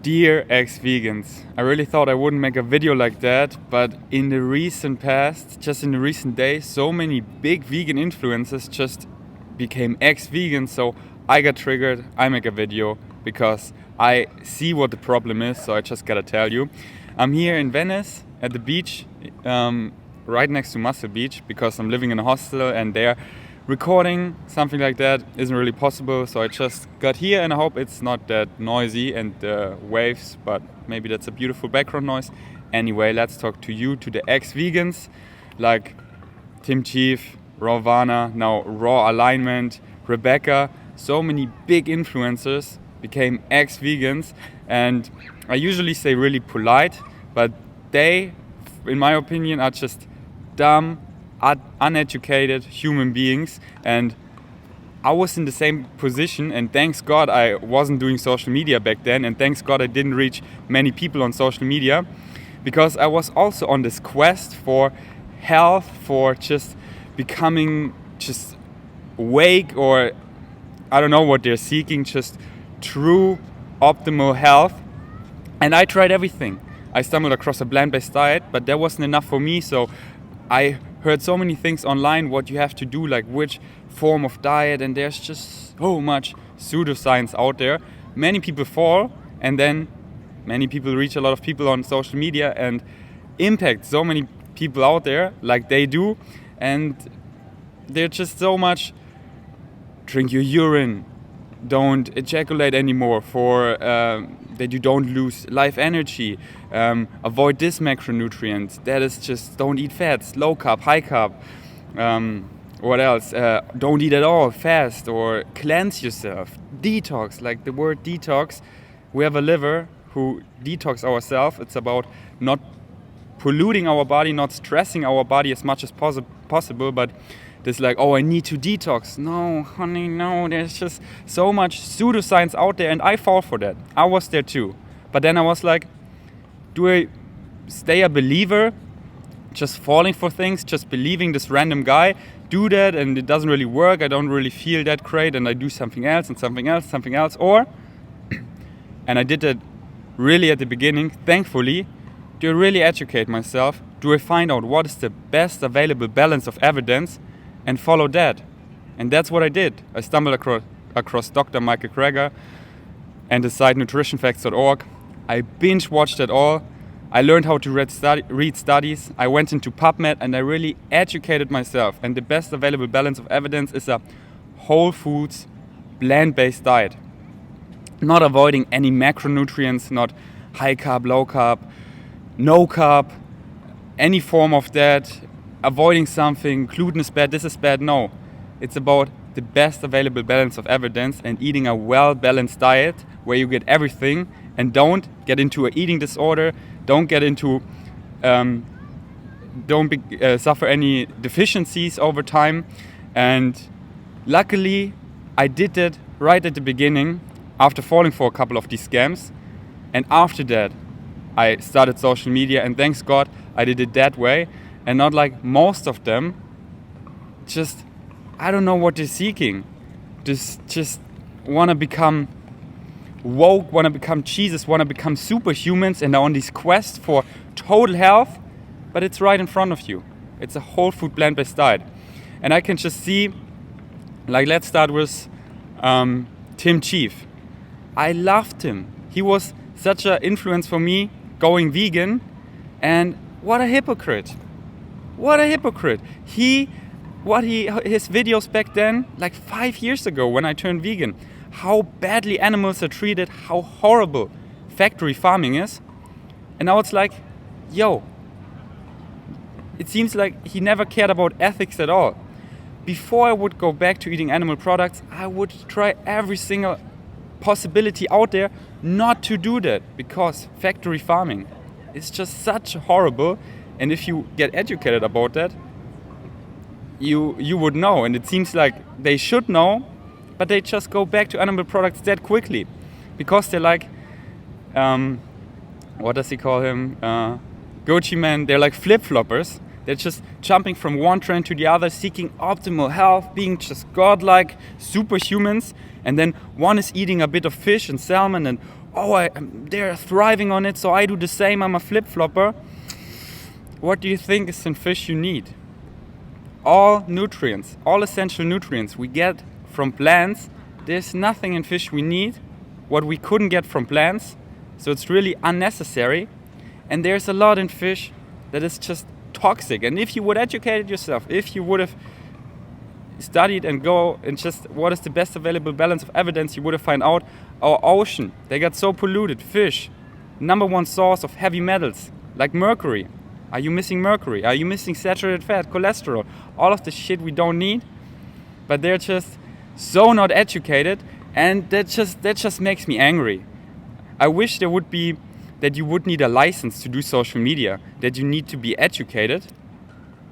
Dear ex-vegans, I really thought I wouldn't make a video like that, but in the recent past, just in the recent days, so many big vegan influencers just became ex-vegans, so I got triggered. I make a video because I see what the problem is, so I just gotta tell you. I'm here in Venice at the beach, right next to Muscle Beach, because I'm living in a hostel and there recording something like that isn't really possible, so I just got here and I hope it's not that noisy and waves, but maybe that's a beautiful background noise. Anyway, let's talk to you, to the ex-vegans like Shieff, Rawvana, now Raw Alignment, Rebecca. So many big influencers became ex-vegans, and I usually say really polite, but they, in my opinion, are just dumb, uneducated human beings. And I was in the same position, and thanks God I wasn't doing social media back then, and thanks God I didn't reach many people on social media, because I was also on this quest for health, for just becoming just awake, or I don't know what they're seeking, just true optimal health. And I tried everything. I stumbled across a plant-based diet, but that wasn't enough for me, so I heard so many things online what you have to do, like which form of diet, and there's just so much pseudoscience out there. Many people fall, and then many people reach a lot of people on social media and impact so many people out there like they do, and they're just so much drink your urine, don't ejaculate anymore for that you don't lose life energy, avoid this macronutrient, that is just don't eat fats, low carb, high carb, what else, don't eat at all, fast or cleanse yourself, detox. Like the word detox, we have a liver who detox ourselves. It's about not polluting our body, not stressing our body as much as possible, but this like, oh, I need to detox. No, honey, no. There's just so much pseudoscience out there, and I fall for that. I was there too. But then I was like, do I stay a believer, just falling for things, just believing this random guy, do that, and it doesn't really work, I don't really feel that great, and I do something else and something else, something else, or, and I did that really at the beginning, thankfully, do I really educate myself? Do I find out what is the best available balance of evidence and follow that? And that's what I did. I stumbled across Dr. Michael Greger and the site nutritionfacts.org. I binge watched it all. I learned how to read studies. I went into PubMed and I really educated myself. And the best available balance of evidence is a whole foods, plant-based diet. Not avoiding any macronutrients, not high carb, low carb, no carb, any form of that, avoiding something, gluten is bad, this is bad. No, it's about the best available balance of evidence and eating a well-balanced diet where you get everything and don't get into an eating disorder, don't get into, suffer any deficiencies over time. And luckily, I did that right at the beginning after falling for a couple of these scams. And after that, I started social media, and thanks God I did it that way, and not like most of them. Just, I don't know what they're seeking. Just want to become woke, want to become Jesus, want to become superhumans, and are on this quest for total health, but it's right in front of you. It's a whole food plant-based diet. And I can just see, like, let's start with Shieff. I loved him. He was such an influence for me going vegan, and what a hypocrite. What a hypocrite. His videos back then, like 5 years ago when I turned vegan, how badly animals are treated, how horrible factory farming is. And now it's like, yo, it seems like he never cared about ethics at all. Before I would go back to eating animal products, I would try every single possibility out there not to do that, because factory farming is just such horrible. And if you get educated about that, you would know. And it seems like they should know, but they just go back to animal products that quickly, because they're like, what does he call him? Gucci man. They're like flip-floppers. They're just jumping from one trend to the other, seeking optimal health, being just godlike superhumans. And then one is eating a bit of fish and salmon and they're thriving on it, so I do the same, I'm a flip-flopper. What do you think is in fish you need? All nutrients, all essential nutrients we get from plants. There's nothing in fish we need what we couldn't get from plants, so it's really unnecessary. And there's a lot in fish that is just toxic. And if you would educate yourself, if you would have studied and go and just what is the best available balance of evidence, you would have found out our ocean, they got so polluted. Fish, #1 source of heavy metals like mercury. Are you missing mercury? Are you missing saturated fat, cholesterol? All of the shit we don't need, but they're just so not educated, and that just makes me angry. I wish there would be that you would need a license to do social media, that you need to be educated,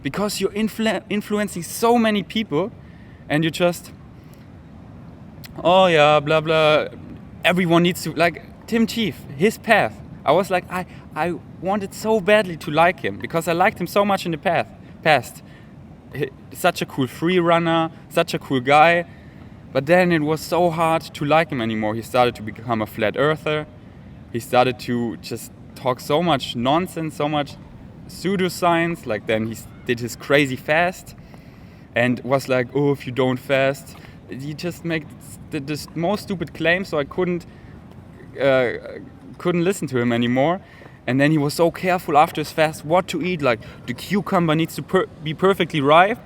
because you're influencing so many people, and you just, oh yeah, blah blah, everyone needs to, like Tim Shieff, his path. I was like, I wanted so badly to like him, because I liked him so much in the past. Such a cool free runner, such a cool guy, but then it was so hard to like him anymore. He started to become a flat earther. He started to just talk so much nonsense, so much pseudoscience. Like then he did his crazy fast and was like, oh, if you don't fast, he just made the most stupid claim. So I couldn't listen to him anymore. And then he was so careful after his fast what to eat. Like the cucumber needs to be perfectly ripe.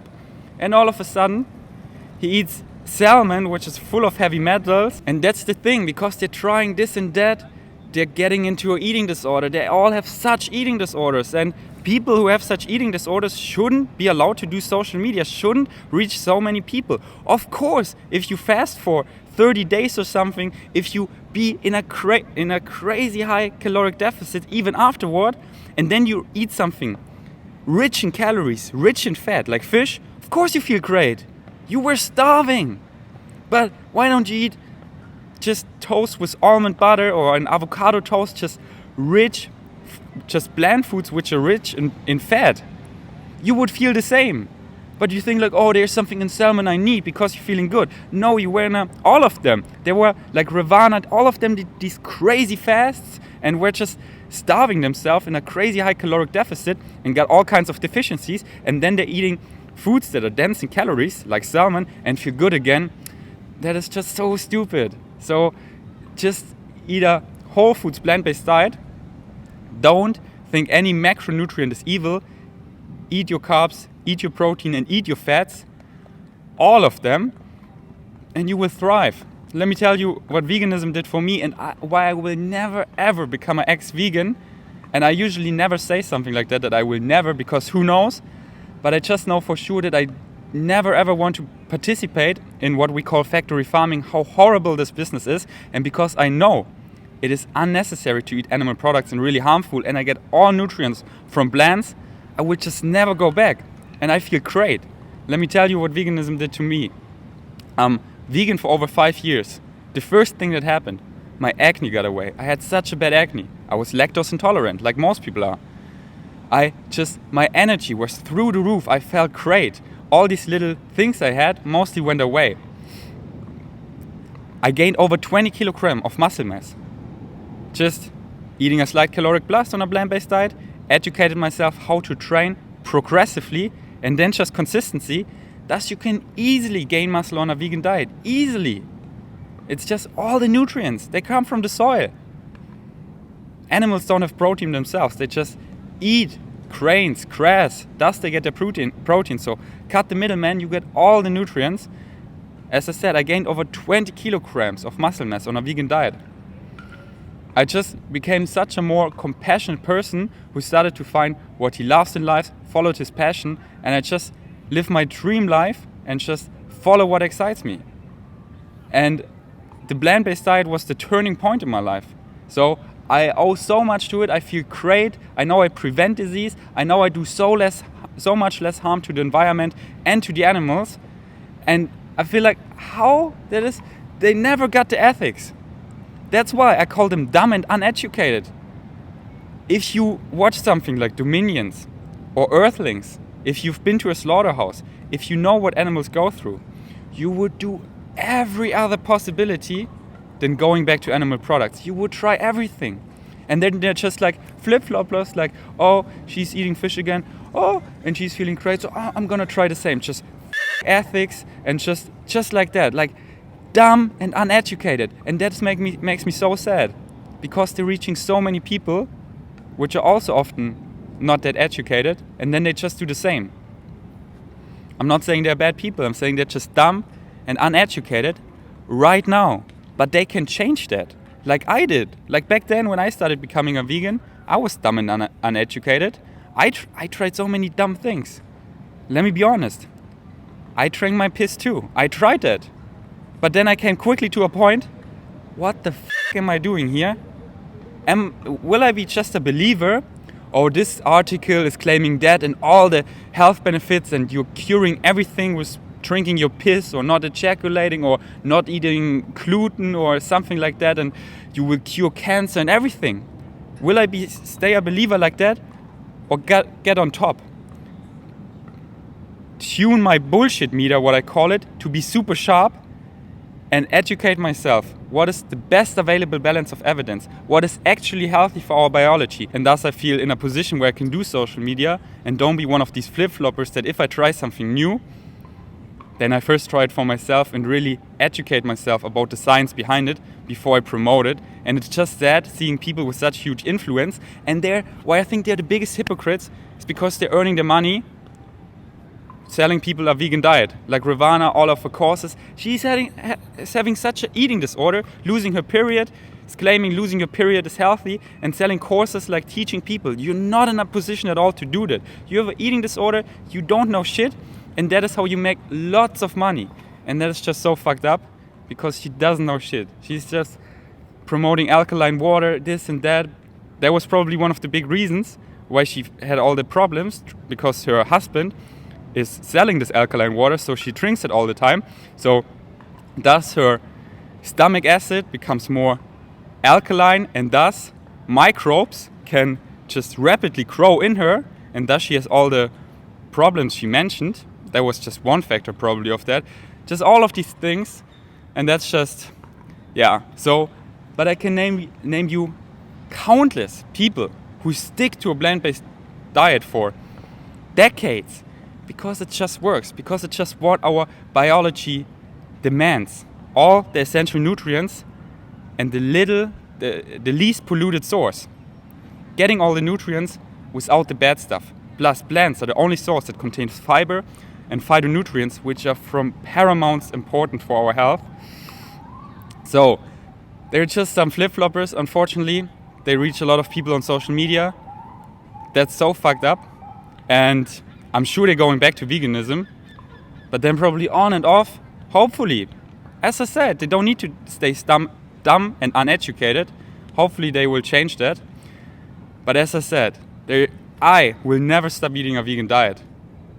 And all of a sudden, he eats salmon, which is full of heavy metals. And that's the thing, because they're trying this and that, they're getting into an eating disorder. They all have such eating disorders. And people who have such eating disorders shouldn't be allowed to do social media, shouldn't reach so many people. Of course, if you fast for 30 days or something, if you be in a crazy high caloric deficit even afterward, and then you eat something rich in calories, rich in fat, like fish, of course you feel great. You were starving. But why don't you eat just toast with almond butter or an avocado toast, just bland foods which are rich in fat? You would feel the same. But you think like, oh, there's something in salmon I need because you're feeling good. No, you were all of them. They were like Rawvana, all of them did these crazy fasts and were just starving themselves in a crazy high caloric deficit and got all kinds of deficiencies. And then they're eating foods that are dense in calories, like salmon, and feel good again. That is just so stupid. So just eat a whole foods plant-based diet. Don't think any macronutrient is evil. Eat your carbs, eat your protein, and eat your fats. All of them. And you will thrive. Let me tell you what veganism did for me and why I will never ever become an ex-vegan. And I usually never say something like that I will never, because who knows? But I just know for sure that I never ever want to participate in what we call factory farming, how horrible this business is. And because I know it is unnecessary to eat animal products and really harmful, and I get all nutrients from plants, I would just never go back. And I feel great. Let me tell you what veganism did to me. I'm vegan for over 5 years. The first thing that happened, my acne got away. I had such a bad acne. I was lactose intolerant, like most people are. My energy was through the roof. I felt great. All these little things I had mostly went away. I gained over 20 kilograms of muscle mass. Just eating a slight caloric blast on a plant-based diet, educated myself how to train progressively, and then just consistency. Thus you can easily gain muscle on a vegan diet. Easily. It's just all the nutrients. They come from the soil. Animals don't have protein themselves. They just eat grains, grass. Thus they get their protein. So cut the middleman, you get all the nutrients. As I said, I gained over 20 kilograms of muscle mass on a vegan diet. I just became such a more compassionate person who started to find what he loves in life, followed his passion, and I just live my dream life and just follow what excites me. And the plant-based diet was the turning point in my life. So I owe so much to it. I feel great. I know I prevent disease. I know I do so much less harm to the environment and to the animals. And I feel like they never got the ethics. That's why I call them dumb and uneducated. If you watch something like Dominions or Earthlings, if you've been to a slaughterhouse, if you know what animals go through, you would do every other possibility than going back to animal products. You would try everything. And then they're just like flip-floppers, like, oh, she's eating fish again, oh, and she's feeling great, so I'm gonna try the same. Just ethics and just like that, like dumb and uneducated. And that makes me so sad, because they're reaching so many people which are also often not that educated, and then they just do the same. I'm not saying they're bad people, I'm saying they're just dumb and uneducated right now. But they can change that, like I did. Like back then when I started becoming a vegan, I was dumb and uneducated. I tried so many dumb things. Let me be honest. I drank my piss too. I tried that. But then I came quickly to a point, what the am I doing here? Will I be just a believer? Oh, this article is claiming that and all the health benefits, and you're curing everything with drinking your piss or not ejaculating or not eating gluten or something like that, and you will cure cancer and everything. Will I stay a believer like that, or get on top? Tune my bullshit meter, what I call it, to be super sharp and educate myself. What is the best available balance of evidence? What is actually healthy for our biology? And thus I feel in a position where I can do social media and don't be one of these flip-floppers that if I try something new, then I first try it for myself and really educate myself about the science behind it before I promote it. And it's just sad seeing people with such huge influence, and why I think they're the biggest hypocrites is because they're earning the money selling people a vegan diet. Like Rawvana, all of her courses, she's having such an eating disorder, losing her period, is claiming losing your period is healthy, and selling courses like teaching people. You're not in a position at all to do that. You have an eating disorder, you don't know shit, and that is how you make lots of money. And that is just so fucked up, because she doesn't know shit. She's just promoting alkaline water, this and that. That was probably one of the big reasons why she had all the problems, because her husband is selling this alkaline water, so she drinks it all the time. So thus her stomach acid becomes more alkaline, and thus microbes can just rapidly grow in her, and thus she has all the problems she mentioned. That was just one factor probably of that. Just all of these things, and that's just, yeah. So, but I can name you countless people who stick to a plant-based diet for decades, because it just works, because it's just what our biology demands. All the essential nutrients and the least polluted source. Getting all the nutrients without the bad stuff. Plus, plants are the only source that contains fiber and phytonutrients, which are from paramount importance for our health. So, they're just some flip-floppers, unfortunately. They reach a lot of people on social media. That's so fucked up. And I'm sure they're going back to veganism, but then probably on and off, hopefully. As I said, they don't need to stay dumb and uneducated. Hopefully they will change that. But as I said, I will never stop eating a vegan diet,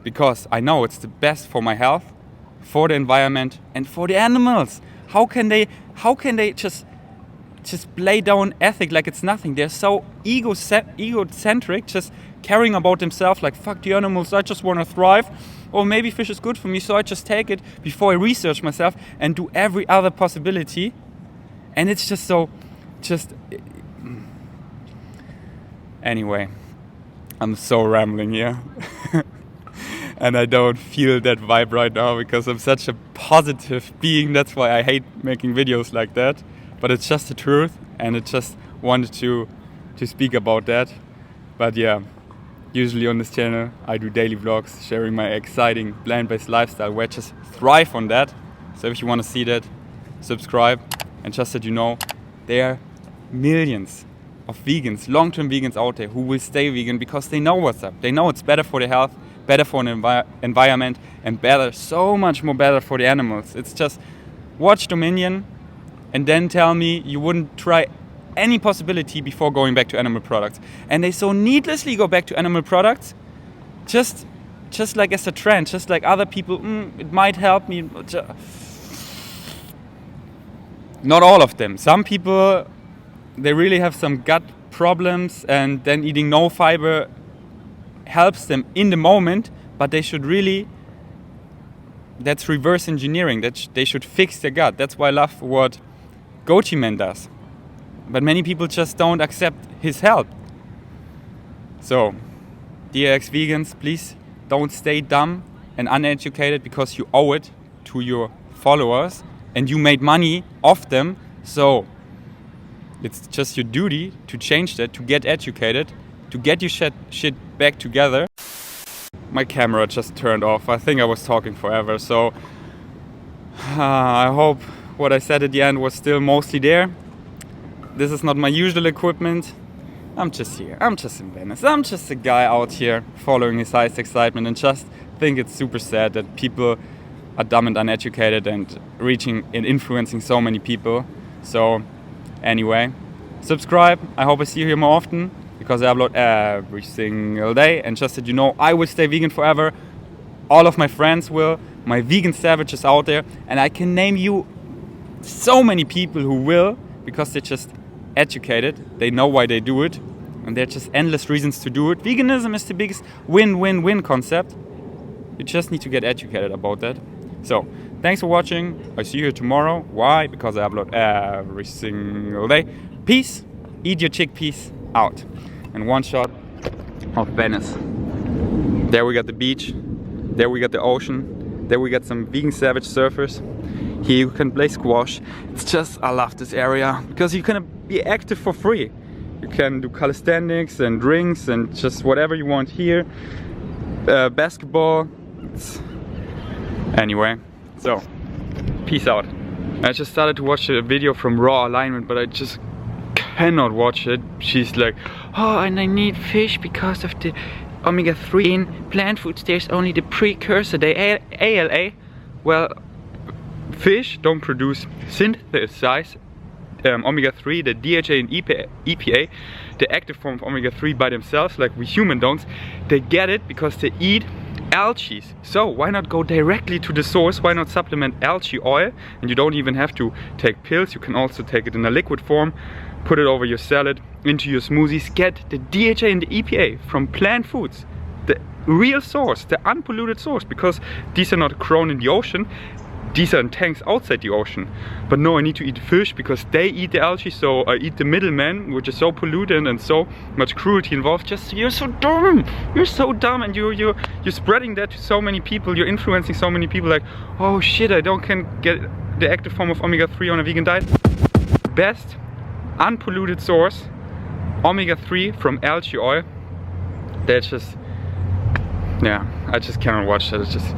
because I know it's the best for my health, for the environment, and for the animals. How can they just lay down ethic like it's nothing? They're so egocentric, just caring about themselves, like fuck the animals, I just want to thrive, or maybe fish is good for me, so I just take it before I research myself and do every other possibility. And it's just anyway, I'm so rambling here. And I don't feel that vibe right now, because I'm such a positive being. That's why I hate making videos like that, but it's just the truth, and I just wanted to speak about that. But yeah, usually on this channel I do daily vlogs sharing my exciting plant-based lifestyle, where I just thrive on that. So if you want to see that, subscribe. And just that you know, there are millions of vegans, long-term vegans out there who will stay vegan because they know what's up. They know it's better for their health, better for an environment, and better, so much more better for the animals. It's just watch Dominion and then tell me you wouldn't try any possibility before going back to animal products. And they so needlessly go back to animal products, just like as a trend, just like other people, it might help me. Not all of them. Some people, they really have some gut problems, and then eating no fiber helps them in the moment, but they should really, that's reverse engineering, that they should fix their gut. That's why I love what Goji Man does. But many people just don't accept his help. So, dear ex-vegans, please don't stay dumb and uneducated because you owe it to your followers and you made money off them. So, it's just your duty to change that, to get educated, to get your shit back together. My camera just turned off. I think I was talking forever. So, I hope what I said at the end was still mostly there. This is not my usual equipment. I'm just here. I'm just in Venice. I'm just a guy out here following his highest excitement and just think it's super sad that people are dumb and uneducated and reaching and influencing so many people. So anyway, subscribe. I hope I see you here more often because I upload every single day. And just that you know, I will stay vegan forever. All of my friends will. My vegan savages out there. And I can name you so many people who will because they're just educated. They know why they do it. And there are just endless reasons to do it. Veganism is the biggest win-win-win concept. You just need to get educated about that. So, thanks for watching. I see you here tomorrow. Why? Because I upload every single day. Peace. Eat your chickpeas out. And one shot of Venice. There we got the beach. There we got the ocean. There we got some vegan savage surfers. Here you can play squash. It's just, I love this area because you can be active for free. You can do calisthenics and drinks and just whatever you want here. Basketball. Anyway, so peace out. I just started to watch a video from Raw Alignment, but I just cannot watch it. She's like, oh, and I need fish because of the omega-3 in plant foods. There's only the precursor, the ALA. Well, fish don't produce synthesized omega-3, the DHA and EPA, the active form of omega-3 by themselves, like we human don't. They get it because they eat algae. So why not go directly to the source? Why not supplement algae oil? And you don't even have to take pills. You can also take it in a liquid form, put it over your salad, into your smoothies. Get the DHA and the EPA from plant foods, the real source, the unpolluted source, because these are not grown in the ocean. These are in tanks outside the ocean. But no, I need to eat fish because they eat the algae, so I eat the middleman, which is so polluted and so much cruelty involved. Just, you're so dumb! You're so dumb, and you're spreading that to so many people. You're influencing so many people like, oh shit, I can get the active form of omega-3 on a vegan diet. Best unpolluted source, omega-3 from algae oil. That's just, yeah, I just cannot watch that. It's just